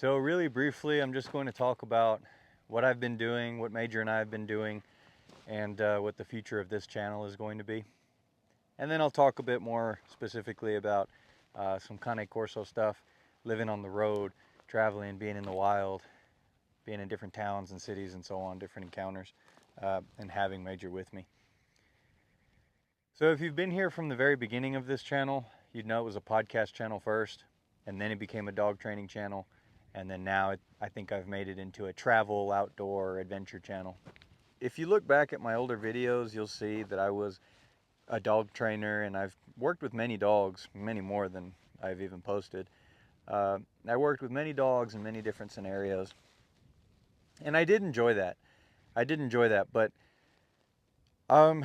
So really briefly, I'm just going to talk about what I've been doing, what Major and I have been doing, and what the future of this channel is going to be. And then I'll talk a bit more specifically about some Cane Corso stuff, living on the road, traveling, being in the wild, being in different towns and cities and so on, different encounters, and having Major with me. So if you've been here from the very beginning of this channel, you'd know it was a podcast channel first, and then it became a dog training channel, and then now I think I've made it into a travel, outdoor, adventure channel. If you look back at my older videos, you'll see that I was a dog trainer, and I've worked with many dogs, many more than I've even posted. I worked with many dogs in many different scenarios, and I did enjoy that. But I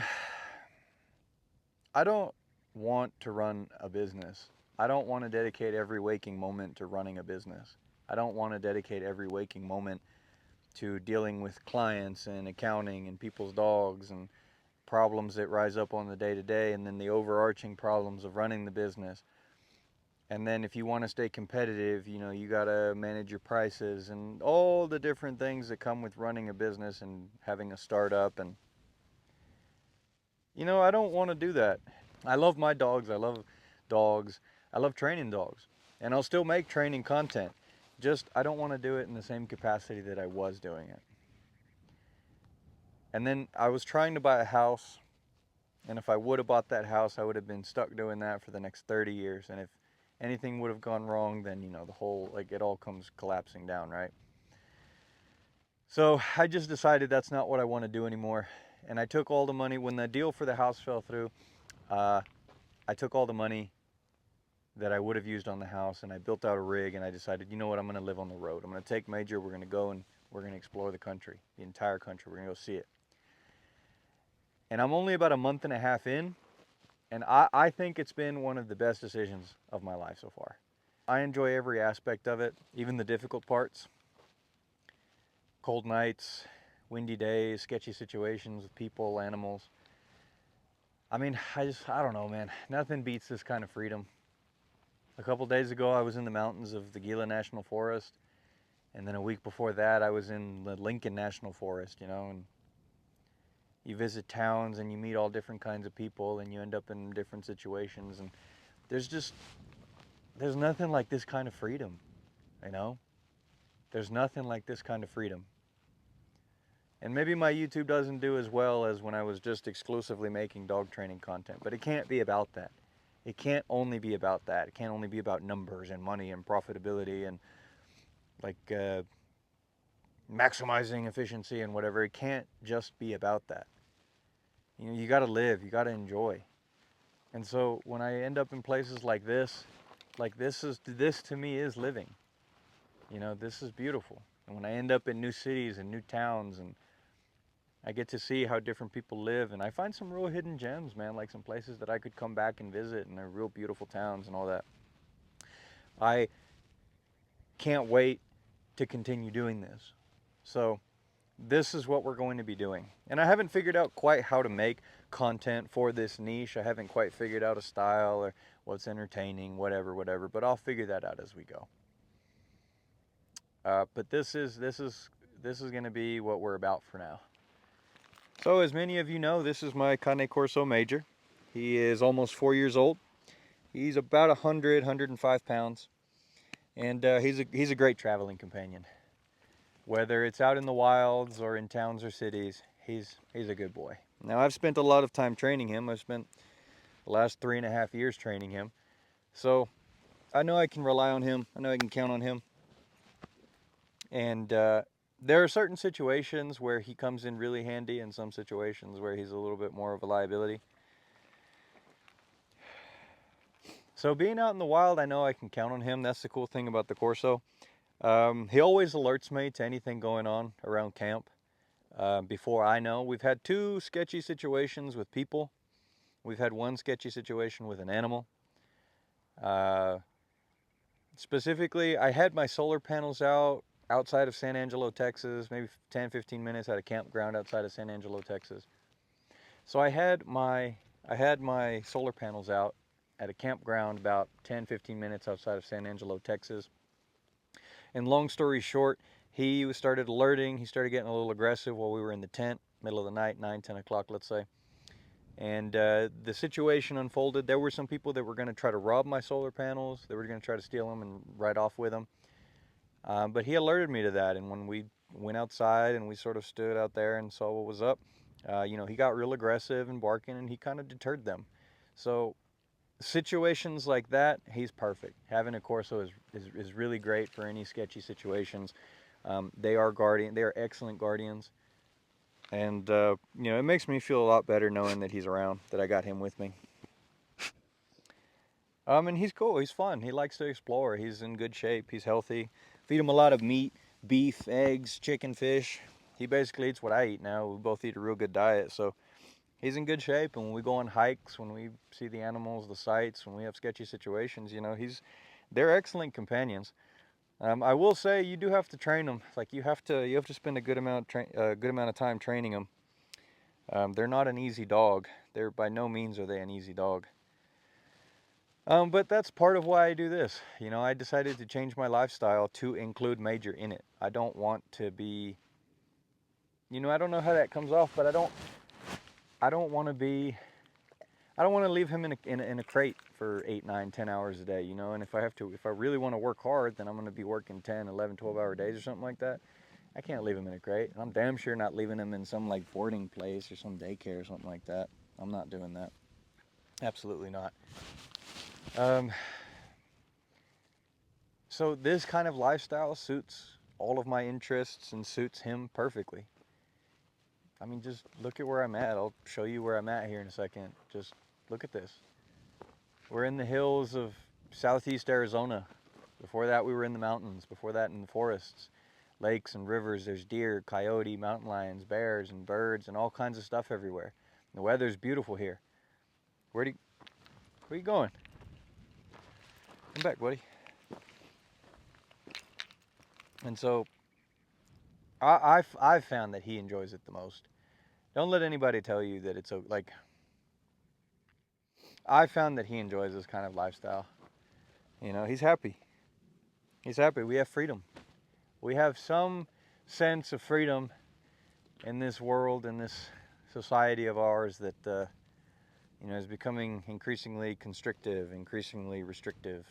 don't want to run a business. I don't want to dedicate every waking moment to running a business. I don't want to dedicate every waking moment to dealing with clients and accounting and people's dogs and problems that rise up on the day-to-day, and then the overarching problems of running the business. And then if you want to stay competitive, you got to manage your prices and all the different things that come with running a business and having a startup. And I don't want to do that. I love my dogs. I love dogs. I love training dogs. And I'll still make training content. Just, I don't want to do it in the same capacity that I was doing it. And then I was trying to buy a house. And if I would have bought that house, I would have been stuck doing that for the next 30 years. And if anything would have gone wrong, then, the whole, it all comes collapsing down, right? So I just decided that's not what I want to do anymore. And I took all the money, when the deal for the house fell through, I took all the money that I would have used on the house, and I built out a rig, and I decided, you know what, I'm going to live on the road. I'm going to take Major, we're going to go and we're going to explore the country, the entire country. We're going to go see it. And I'm only about a month and a half in, and I think it's been one of the best decisions of my life so far. I enjoy every aspect of it, even the difficult parts. Cold nights, windy days, sketchy situations with people, animals. I mean, I don't know, man. Nothing beats this kind of freedom. A couple days ago, I was in the mountains of the Gila National Forest. And then a week before that, I was in the Lincoln National Forest, and you visit towns and you meet all different kinds of people and you end up in different situations. And there's nothing like this kind of freedom, There's nothing like this kind of freedom. And maybe my YouTube doesn't do as well as when I was just exclusively making dog training content, but it can't be about that. It can't only be about that. It can't only be about numbers and money and profitability and maximizing efficiency and whatever. It can't just be about that. You got to live, you got to enjoy. And so when I end up in places like this to me is living. This is beautiful. And when I end up in new cities and new towns, and I get to see how different people live, and I find some real hidden gems, man, like some places that I could come back and visit, and they're real beautiful towns and all that. I can't wait to continue doing this. So this is what we're going to be doing. And I haven't figured out quite how to make content for this niche. I haven't quite figured out a style or what's entertaining, whatever, but I'll figure that out as we go. But this is going to be what we're about for now. So as many of you know, this is my Cane Corso Major. He is almost 4 years old. He's about 105 pounds. And he's a great traveling companion. Whether it's out in the wilds or in towns or cities, he's a good boy. Now, I've spent a lot of time training him. I've spent the last 3.5 years training him. So I know I can rely on him. I know I can count on him. And there are certain situations where he comes in really handy, and some situations where he's a little bit more of a liability. So being out in the wild, I know I can count on him. That's the cool thing about the Corso. He always alerts me to anything going on around camp. Before I know, we've had 2 sketchy situations with people. We've had 1 sketchy situation with an animal. Specifically, I had my solar panels outside of San Angelo, Texas, maybe 10-15 minutes at a campground outside of San Angelo, Texas. So I had my solar panels out at a campground about 10-15 minutes outside of San Angelo, Texas. And long story short, he started alerting. He started getting a little aggressive while we were in the tent, middle of the night, 9, 10 o'clock, let's say. And the situation unfolded. There were some people that were going to try to rob my solar panels. They were going to try to steal them and ride off with them. But he alerted me to that. And when we went outside and we sort of stood out there and saw what was up, he got real aggressive and barking, and he kind of deterred them. So situations like that, he's perfect. Having a Corso is really great for any sketchy situations. They are excellent guardians. And, it makes me feel a lot better knowing that he's around, that I got him with me. And he's cool. He's fun. He likes to explore. He's in good shape. He's healthy. Feed him a lot of meat, beef, eggs, chicken, fish. He basically eats what I eat now. We both eat a real good diet. So he's in good shape. And when we go on hikes, when we see the animals, the sights, when we have sketchy situations, they're excellent companions. I will say you do have to train them. Like you have to spend a good amount of time training them. They're not an easy dog. They're by no means are they an easy dog. But that's part of why I do this. I decided to change my lifestyle to include Major in it. I don't want to be, I don't know how that comes off, but I don't want to be, I don't want to leave him in a crate for 8, 9, 10 hours a day, and if I really want to work hard, then I'm going to be working 10, 11, 12-hour days or something like that. I can't leave him in a crate. And I'm damn sure not leaving him in some like boarding place or some daycare or something like that. I'm not doing that. Absolutely not. So this kind of lifestyle suits all of my interests and suits him perfectly. I mean, just look at where I'm at. I'll show you where I'm at here in a second. Just look at this. We're in the hills of southeast Arizona. Before that, we were in the mountains. Before that, in the forests, lakes and rivers. There's deer, coyote, mountain lions, bears, and birds, and all kinds of stuff everywhere. The weather's beautiful here. Where are you going? Come back, buddy. And so I've found that he enjoys it the most. Don't let anybody tell you that it's like. I found that he enjoys this kind of lifestyle. He's happy. He's happy. We have freedom. We have some sense of freedom in this world, in this society of ours that is becoming increasingly constrictive, increasingly restrictive.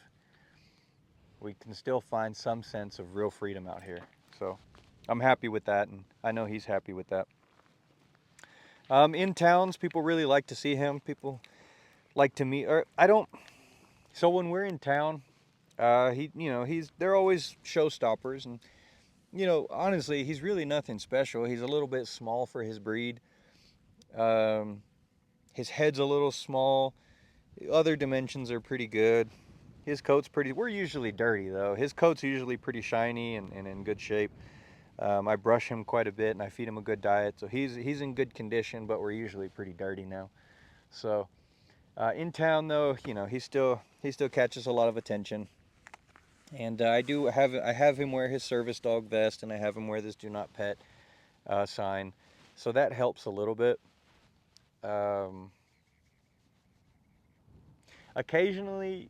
We can still find some sense of real freedom out here. So I'm happy with that, and I know he's happy with that. In towns, people really like to see him. People like to meet. Or I don't. So when we're in town, they're always showstoppers, and honestly, he's really nothing special. He's a little bit small for his breed. His head's a little small. Other dimensions are pretty good. His coat's pretty. We're usually dirty though. His coat's usually pretty shiny and in good shape. I brush him quite a bit and I feed him a good diet, so he's in good condition. But we're usually pretty dirty now. So in town though, he still catches a lot of attention. And I have him wear his service dog vest, and I have him wear this "Do Not Pet" sign, so that helps a little bit. Occasionally,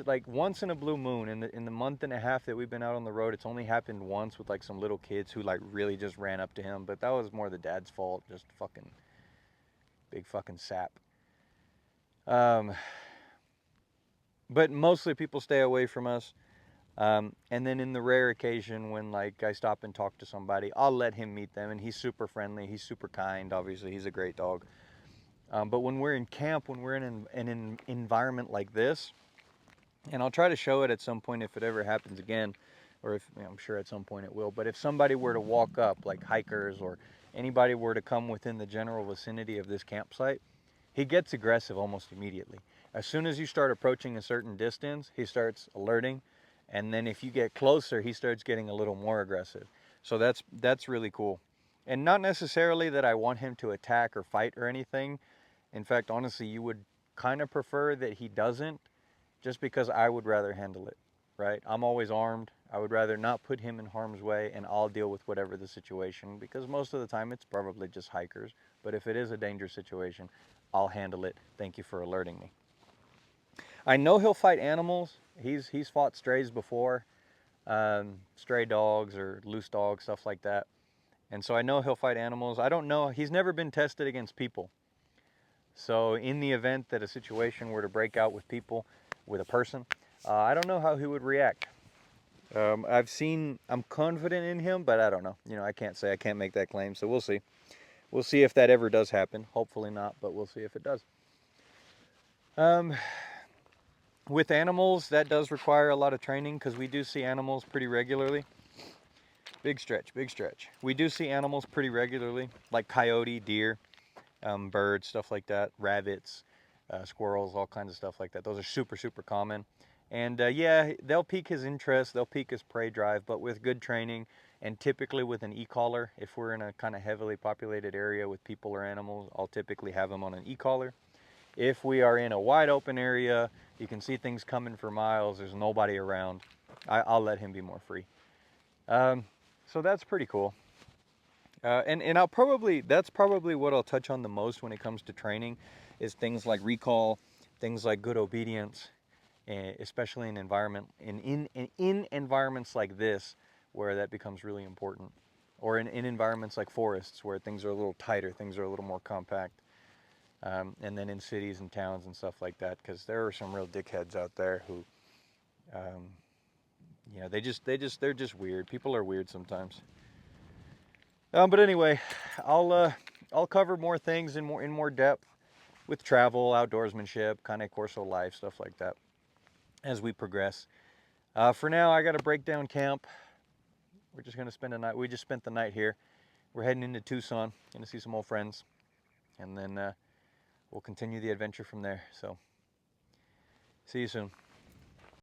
like once in a blue moon, in the month and a half that we've been out on the road, it's only happened once with like some little kids who like really just ran up to him, but that was more the dad's fault, just fucking big fucking sap. But mostly people stay away from us. And then in the rare occasion when like I stop and talk to somebody, I'll let him meet them, and he's super friendly, he's super kind, obviously he's a great dog. But when we're in camp, when we're in an environment like this, and I'll try to show it at some point if it ever happens again, or if I'm sure at some point it will, but if somebody were to walk up, like hikers or anybody were to come within the general vicinity of this campsite, he gets aggressive almost immediately. As soon as you start approaching a certain distance, he starts alerting, and then if you get closer, he starts getting a little more aggressive. So that's really cool. And not necessarily that I want him to attack or fight or anything. In fact, honestly, you would kind of prefer that he doesn't, just because I would rather handle it, right? I'm always armed. I would rather not put him in harm's way, and I'll deal with whatever the situation, because most of the time it's probably just hikers. But if it is a dangerous situation, I'll handle it. Thank you for alerting me. I know he'll fight animals. He's fought strays before. stray dogs or loose dogs, stuff like that. And so I know he'll fight animals. I don't know, he's never been tested against people. So in the event that a situation were to break out with people, with a person, I don't know how he would react. I'm confident in him, but I don't know. You know, I can't say, I can't make that claim, so we'll see. We'll see if that ever does happen. Hopefully not, but we'll see if it does. With animals, that does require a lot of training because we do see animals pretty regularly. Big stretch, big stretch. We do see animals pretty regularly, like coyote, deer, birds, stuff like that, rabbits, squirrels, all kinds of stuff like that. Those are super, super common. And yeah, they'll pique his interest, they'll pique his prey drive, but with good training and typically with an e-collar, if we're in a kind of heavily populated area with people or animals, I'll typically have them on an e-collar. If we are in a wide open area, you can see things coming for miles, there's nobody around, I'll let him be more free. So that's pretty cool. And that's probably what I'll touch on the most when it comes to training, is things like recall, things like good obedience, especially in environments like this, where that becomes really important, or in environments like forests where things are a little tighter, things are a little more compact, and then in cities and towns and stuff like that, because there are some real dickheads out there who, you know, they're just weird. People are weird sometimes. But anyway, I'll cover more things in more depth with travel, outdoorsmanship, Cane Corso life, stuff like that, as we progress. For now, I got to break down camp. We're just gonna spend a night. We just spent the night here. We're heading into Tucson, gonna see some old friends, and then we'll continue the adventure from there. So, see you soon.